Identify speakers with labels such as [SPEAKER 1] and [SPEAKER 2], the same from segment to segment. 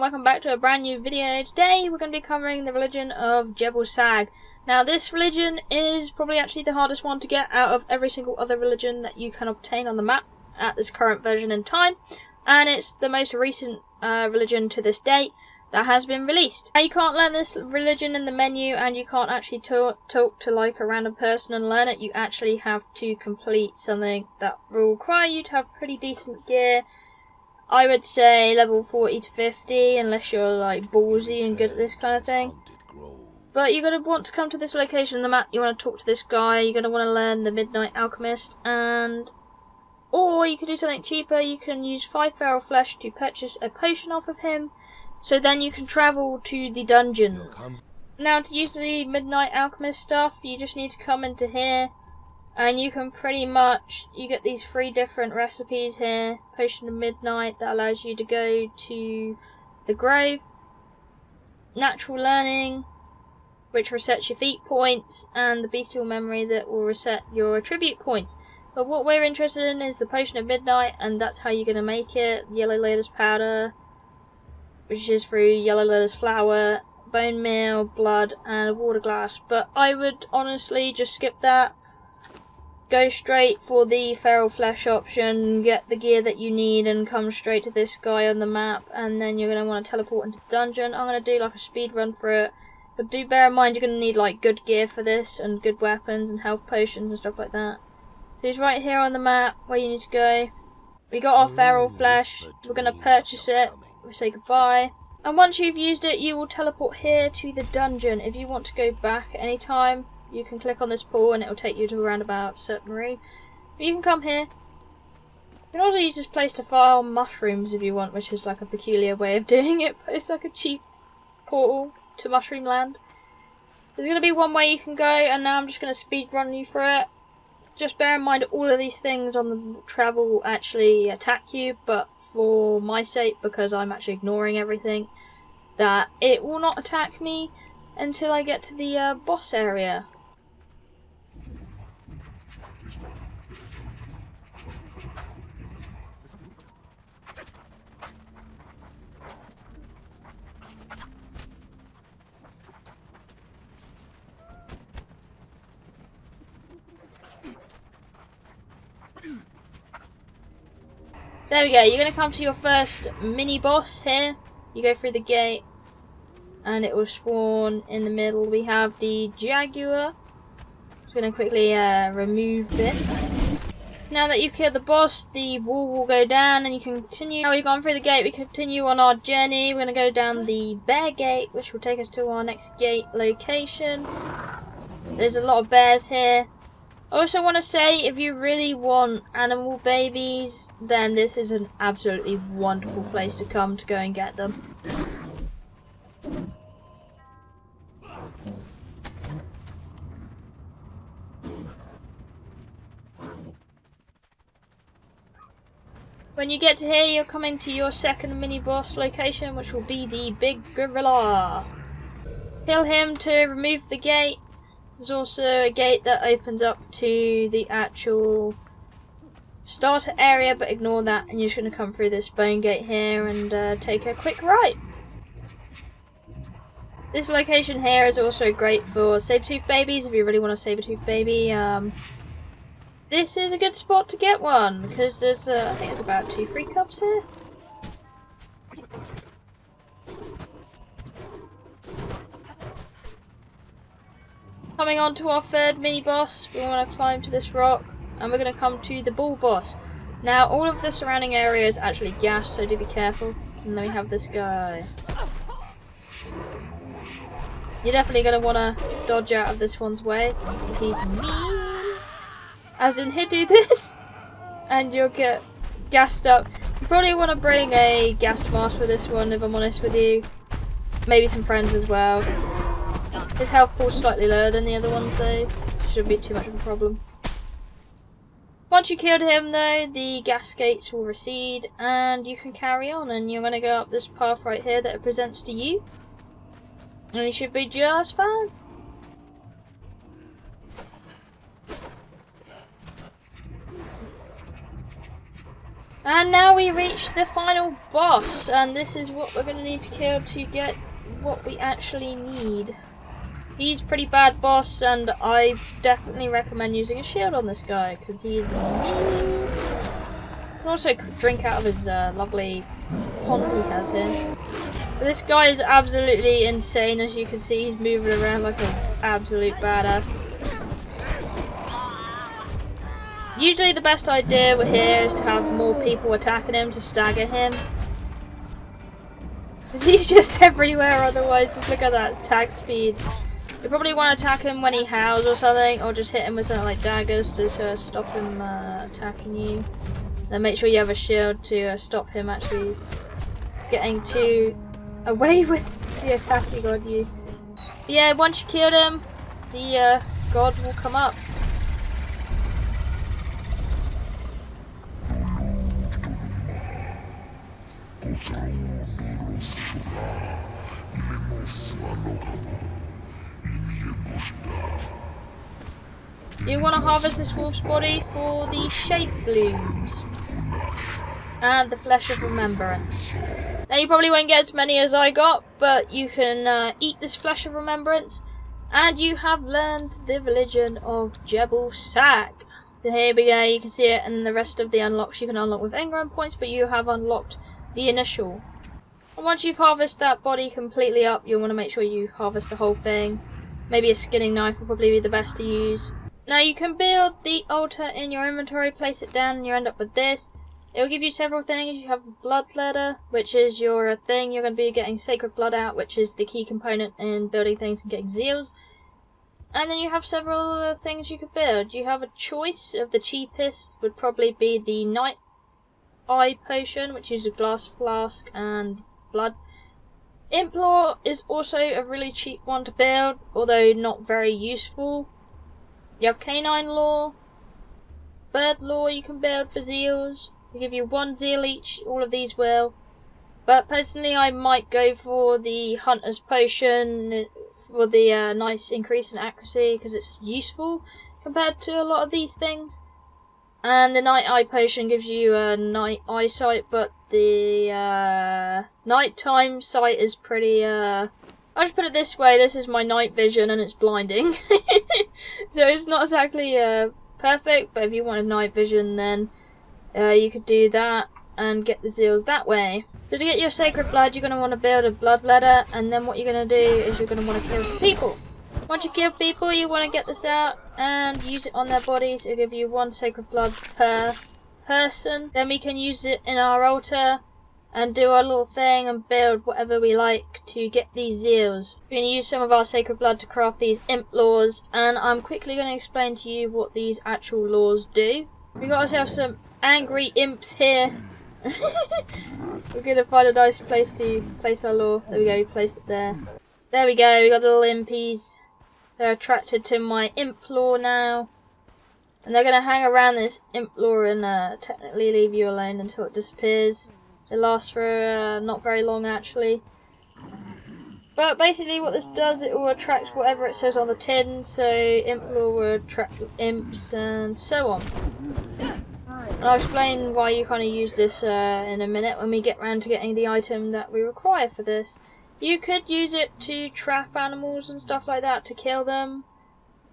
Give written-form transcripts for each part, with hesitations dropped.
[SPEAKER 1] welcome back to a brand new video. Today we're going to be covering the religion of JHEBBAL SAG. Now this religion is probably actually the hardest one to get out of every single other religion that you can obtain on the map at this current version in time, and it's the most recent religion to this date that has been released. Now you can't learn this religion in the menu, and you can't actually talk to like a random person and learn it. You actually have to complete something that will require you to have pretty decent gear. I would say level 40 to 50, unless you're like ballsy and good at this kind of thing. But you're going to want to come to this location on the map, you want to talk to this guy, you're going to want to learn the Midnight Alchemist, or you can do something cheaper. You can use 5 feral flesh to purchase a potion off of him, so then you can travel to the dungeon. Now to use the Midnight Alchemist stuff, you just need to come into here, and you can pretty much, you get these 3 different recipes here. Potion of Midnight, that allows you to go to the Grove. Natural Learning, which resets your feat points, and the Bestial Memory, that will reset your attribute points. But what we're interested in is the Potion of Midnight, and that's how you're going to make it. Yellow Lotus Powder, which is through Yellow Lotus Flower, Bone Meal, Blood, and a Water Glass. But I would honestly just skip that. Go straight for the feral flesh option, get the gear that you need, and come straight to this guy on the map, and then you're going to want to teleport into the dungeon. I'm going to do like a speed run for it, but do bear in mind you're going to need like good gear for this, and good weapons and health potions and stuff like that. So he's right here on the map where you need to go. We got our feral flesh, we're going to purchase it, we say goodbye. And once you've used it, you will teleport here to the dungeon. If you want to go back at any time, you can click on this pool and it will take you to around about a certain room. But you can come here. You can also use this place to farm mushrooms if you want, which is like a peculiar way of doing it, but it's like a cheap portal to Mushroom Land. There's going to be one way you can go, and now I'm just going to speed run you through it. Just bear in mind all of these things on the travel will actually attack you, but for my sake, because I'm actually ignoring everything, that it will not attack me until I get to the boss area. There we go, you're going to come to your first mini boss here. You go through the gate and it will spawn in the middle. We have the Jaguar. Just going to quickly remove this. Now that you've killed the boss, the wall will go down and you can continue. Now we've gone through the gate, we continue on our journey. We're going to go down the bear gate, which will take us to our next gate location. There's a lot of bears here. I also want to say, if you really want animal babies, then this is an absolutely wonderful place to come to go and get them. When you get to here, you're coming to your second mini-boss location, which will be the Big Gorilla. Kill him to remove the gate. There's also a gate that opens up to the actual starter area, but ignore that, and you're just going to come through this bone gate here and take a quick right. This location here is also great for saber-tooth babies, if you really want a saber-tooth baby. This is a good spot to get one, because there's, I think there's about 2 free cups here. Coming on to our third mini-boss, we want to climb to this rock, and we're going to come to the bull boss. Now, all of the surrounding area is actually gas, so do be careful. And then we have this guy. You're definitely going to want to dodge out of this one's way, because he's mean. As in, he'll do this, and you'll get gassed up. You probably want to bring a gas mask for this one, if I'm honest with you. Maybe some friends as well. His health pool is slightly lower than the other ones though. Shouldn't be too much of a problem. Once you killed him though, the gas gates will recede and you can carry on, and you're going to go up this path right here that it presents to you. And you should be just fine. And now we reach the final boss, and this is what we're going to need to kill to get what we actually need. He's pretty bad boss, and I definitely recommend using a shield on this guy, because he's mean. You can also drink out of his lovely pond he has here. But this guy is absolutely insane, as you can see. He's moving around like an absolute badass. Usually the best idea here is to have more people attacking him to stagger him. Because he's just everywhere otherwise. Just look at that attack speed. You probably want to attack him when he howls or something, or just hit him with something like daggers to stop him attacking you. Then make sure you have a shield to stop him actually getting too away with the attack he got you. But yeah, once you killed him, the god will come up. You want to harvest this wolf's body for the shape blooms and the flesh of remembrance. Now you probably won't get as many as I got, but you can eat this flesh of remembrance, and you have learned the religion of JHEBBAL SAG. So here we go, you can see it, and the rest of the unlocks you can unlock with engram points, but you have unlocked the initial. And once you've harvested that body completely up, you'll want to make sure you harvest the whole thing. Maybe a skinning knife will probably be the best to use. Now you can build the altar in your inventory, place it down, and you end up with this. It will give you several things. You have a blood letter, which is your thing. You're going to be getting sacred blood out, which is the key component in building things and getting zeals. And then you have several things you could build. You have a choice of the cheapest, would probably be the Night Eye Potion, which is a glass flask and blood. Implore is also a really cheap one to build, although not very useful. You have Canine Lore, Bird Lore you can build for zeals. They give you 1 zeal each, all of these will. But personally I might go for the Hunter's Potion for the nice increase in accuracy, because it's useful compared to a lot of these things. And the Night Eye Potion gives you night eyesight, but the nighttime sight is pretty I'll just put it this way, this is my night vision and it's blinding. So it's not exactly perfect, but if you wanted night vision then you could do that and get the zeals that way. So to get your sacred blood, you're going to want to build a blood letter, and then what you're going to do is you're going to want to kill some people. Once you kill people, you want to get this out and use it on their bodies. It'll give you 1 sacred blood per person. Then we can use it in our altar and do our little thing and build whatever we like to get these zeals. We're going to use some of our sacred blood to craft these imp laws, and I'm quickly going to explain to you what these actual laws do. We've got ourselves some angry imps here. We're going to find a nice place to place our law. There we go, we placed it there. There we go, we got the little impies. They're attracted to my imp law now. And they're going to hang around this imp law and technically leave you alone until it disappears. It lasts for not very long actually. But basically what this does, it will attract whatever it says on the tin. So imp law will attract imps and so on. And I'll explain why you kind of use this in a minute when we get round to getting the item that we require for this. You could use it to trap animals and stuff like that to kill them.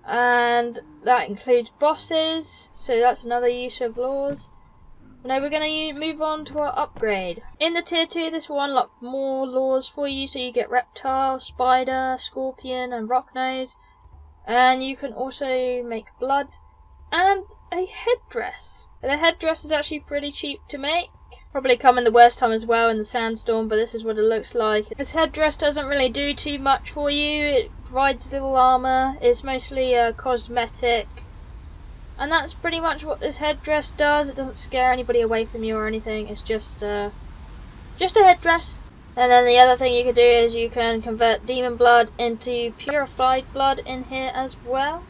[SPEAKER 1] And that includes bosses, so that's another use of laws. Now we're going to move on to our upgrade. In the tier 2 this will unlock more laws for you, so you get reptile, spider, scorpion and rock nose. And you can also make blood and a headdress. And the headdress is actually pretty cheap to make. Probably come in the worst time as well, in the sandstorm, but this is what it looks like. This headdress doesn't really do too much for you. It provides little armour. It's mostly cosmetic. And that's pretty much what this headdress does. It doesn't scare anybody away from you or anything. It's just a headdress. And then the other thing you can do is you can convert demon blood into purified blood in here as well.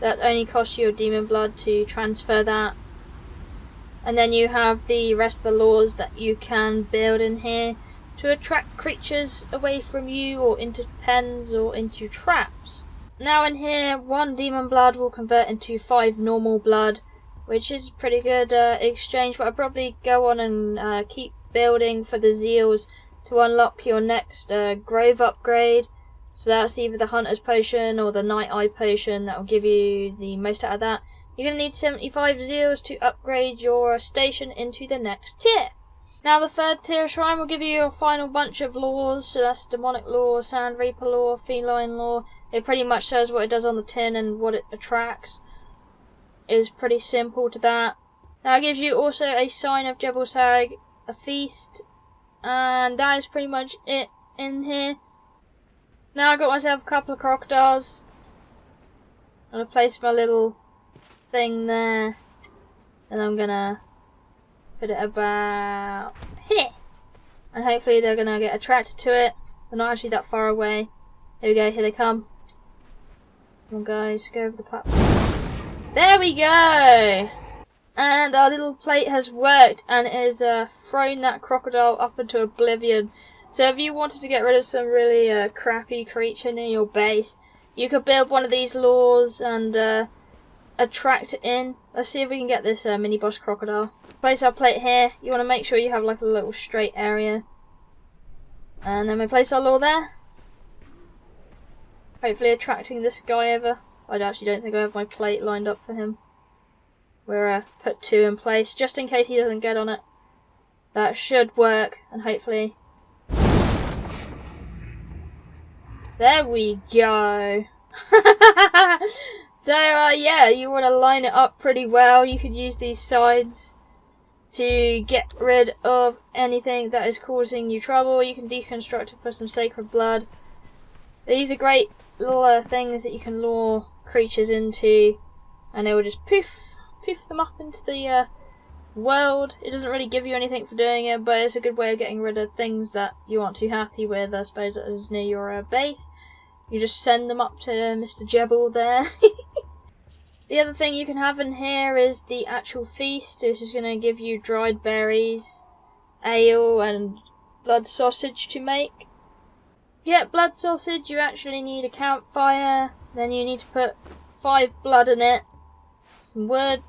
[SPEAKER 1] That only costs you a demon blood to transfer that. And then you have the rest of the laws that you can build in here to attract creatures away from you or into pens or into traps. Now in here, 1 demon blood will convert into 5 normal blood, which is pretty good exchange, but I'll probably go on and keep building for the Zeals to unlock your next Grove upgrade. So that's either the Hunter's Potion or the Night Eye Potion that will give you the most out of that. You're going to need 75 Zeals to upgrade your station into the next tier. Now the third tier shrine will give you your final bunch of laws, so that's Demonic Law, Sand Reaper Law, Feline Law. It pretty much says what it does on the tin and what it attracts. Is pretty simple to that. Now it gives you also a sign of JHEBBAL SAG, a feast, and that is pretty much it in here. Now I got myself a couple of crocodiles. I'm gonna place my little thing there, and I'm gonna put it about here, and hopefully they're gonna get attracted to it. They're not actually that far away. Here we go, here they come. Come on guys, go over the platform. There we go! And our little plate has worked and it has thrown that crocodile up into oblivion. So if you wanted to get rid of some really crappy creature near your base, you could build one of these laws and attract it in. Let's see if we can get this mini boss crocodile. Place our plate here. You want to make sure you have like a little straight area. And then we place our law there. Hopefully attracting this guy over. I actually don't think I have my plate lined up for him. We're put 2 in place just in case he doesn't get on it. That should work, and hopefully. There we go. So yeah, you want to line it up pretty well. You could use these sides to get rid of anything that is causing you trouble. You can deconstruct it for some sacred blood. These are great little things that you can lure creatures into, and they will just poof them up into the world. It doesn't really give you anything for doing it, but it's a good way of getting rid of things that you aren't too happy with, I suppose, that is near your base. You just send them up to Mr. JHEBBAL there. The other thing you can have in here is the actual feast. This is going to give you dried berries, ale, and blood sausage to make. To get blood sausage, you actually need a campfire. Then you need to put 5 blood in it, some wood,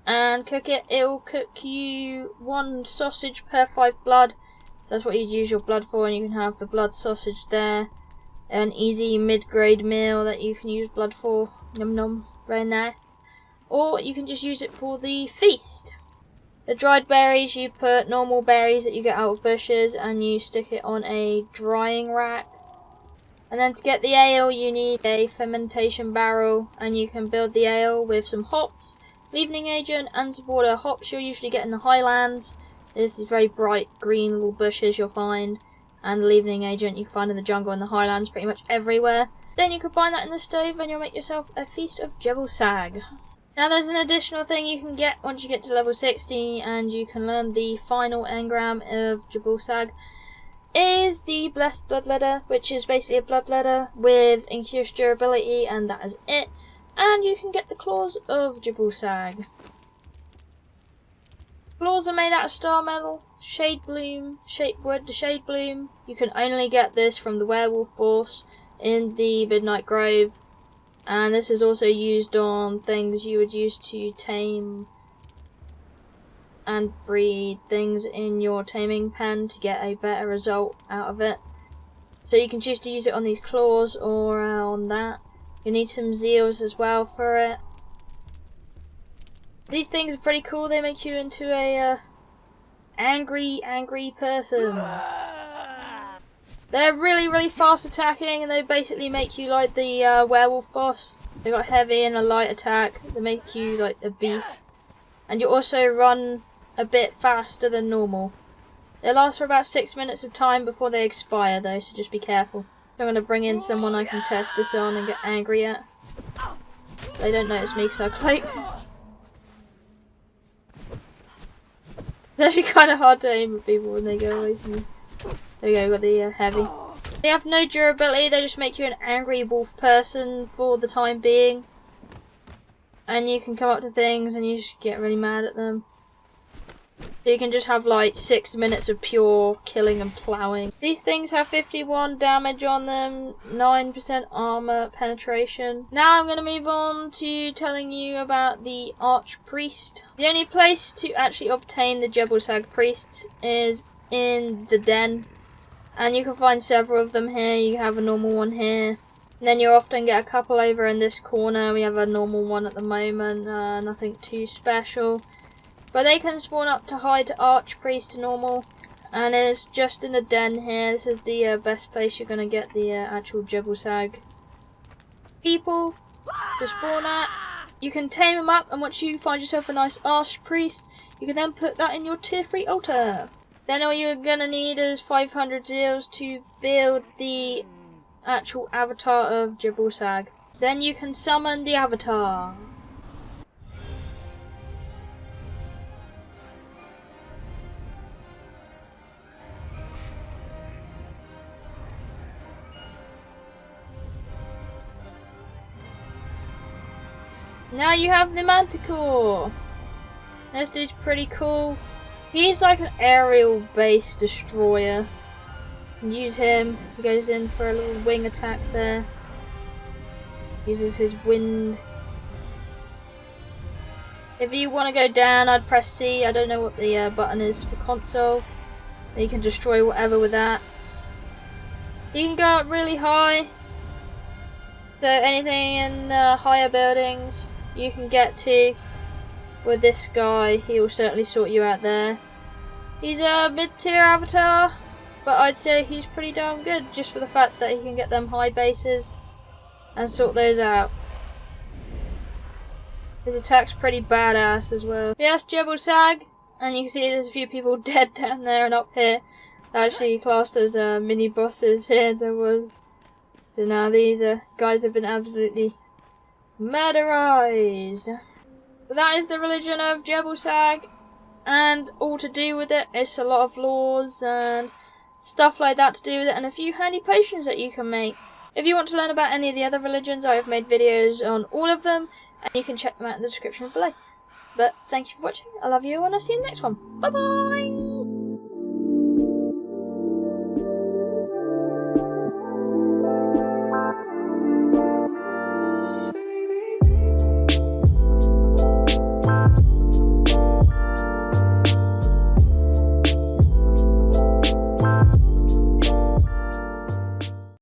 [SPEAKER 1] and cook it. It will cook you 1 sausage per 5 blood. That's what you'd use your blood for, and you can have the blood sausage there. An easy mid-grade meal that you can use blood for. Num num, very nice. Or you can just use it for the feast. The dried berries, you put normal berries that you get out of bushes and you stick it on a drying rack. And then to get the ale, you need a fermentation barrel, and you can build the ale with some hops, leavening agent, and some water. Hops you'll usually get in the highlands. There's these very bright green little bushes you'll find, and the leavening agent you can find in the jungle and the highlands, pretty much everywhere. Then you combine that in the stove and you'll make yourself a feast of JHEBBAL SAG. Now there's an additional thing you can get once you get to level 60, and you can learn the final engram of JHEBBAL SAG. Is the Blessed Bloodletter, which is basically a bloodletter with increased durability, and that is it. And you can get the claws of JHEBBAL SAG. Claws are made out of star metal, shade bloom, shape wood to shade bloom. You can only get this from the werewolf boss in the Midnight Grove, and this is also used on things you would use to tame and breed things in your taming pen to get a better result out of it. So you can choose to use it on these claws or on that. You need some zeals as well for it. These things are pretty cool. They make you into a angry person. They're really fast attacking, and they basically make you like the werewolf boss. They've got heavy and a light attack. They make you like a beast. And you also run a bit faster than normal. They last for about 6 minutes of time before they expire though, so just be careful. I'm going to bring in someone I can test this on and get angry at. They don't notice me because I cloaked. It's actually kind of hard to aim at people when they go away from you. There we go, got the heavy. They have no durability, they just make you an angry wolf person for the time being. And you can come up to things and you just get really mad at them. So you can just have like 6 minutes of pure killing and ploughing. These things have 51 damage on them, 9% armor penetration. Now I'm going to move on to telling you about the Archpriest. The only place to actually obtain the JHEBBAL SAG priests is in the den. And you can find several of them here. You have a normal one here. And then you often get a couple over in this corner. We have a normal one at the moment, nothing too special. But they can spawn up to high to Archpriest to normal. And it's just in the den here. This is the best place you're going to get the actual JHEBBAL SAG people to spawn at. You can tame them up, and once you find yourself a nice Archpriest, you can then put that in your tier 3 altar. Then all you're going to need is 500 zeals to build the actual avatar of JHEBBAL SAG. Then you can summon the avatar. Now you have the Manticore. This dude's pretty cool. He's like an aerial based destroyer. You can use him. He goes in for a little wing attack there. Uses his wind. If you want to go down, I'd press C. I don't know what the button is for console. You can destroy whatever with that. You can go up really high. So anything in higher buildings you can get to with this guy. He will certainly sort you out there. He's a mid-tier avatar, but I'd say he's pretty darn good just for the fact that he can get them high bases and sort those out. His attack's pretty badass as well. Yes, JHEBBAL SAG, and you can see there's a few people dead down there and up here. Actually classed as mini bosses here. There was. So now these guys have been absolutely murderized. But that is the religion of JHEBBAL SAG, and all to do with it. It's a lot of laws and stuff like that to do with it, and a few handy potions that you can make. If you want to learn about any of the other religions, I have made videos on all of them, and you can check them out in the description below. But thank you for watching. I love you, and I'll see you in the next one. Bye bye.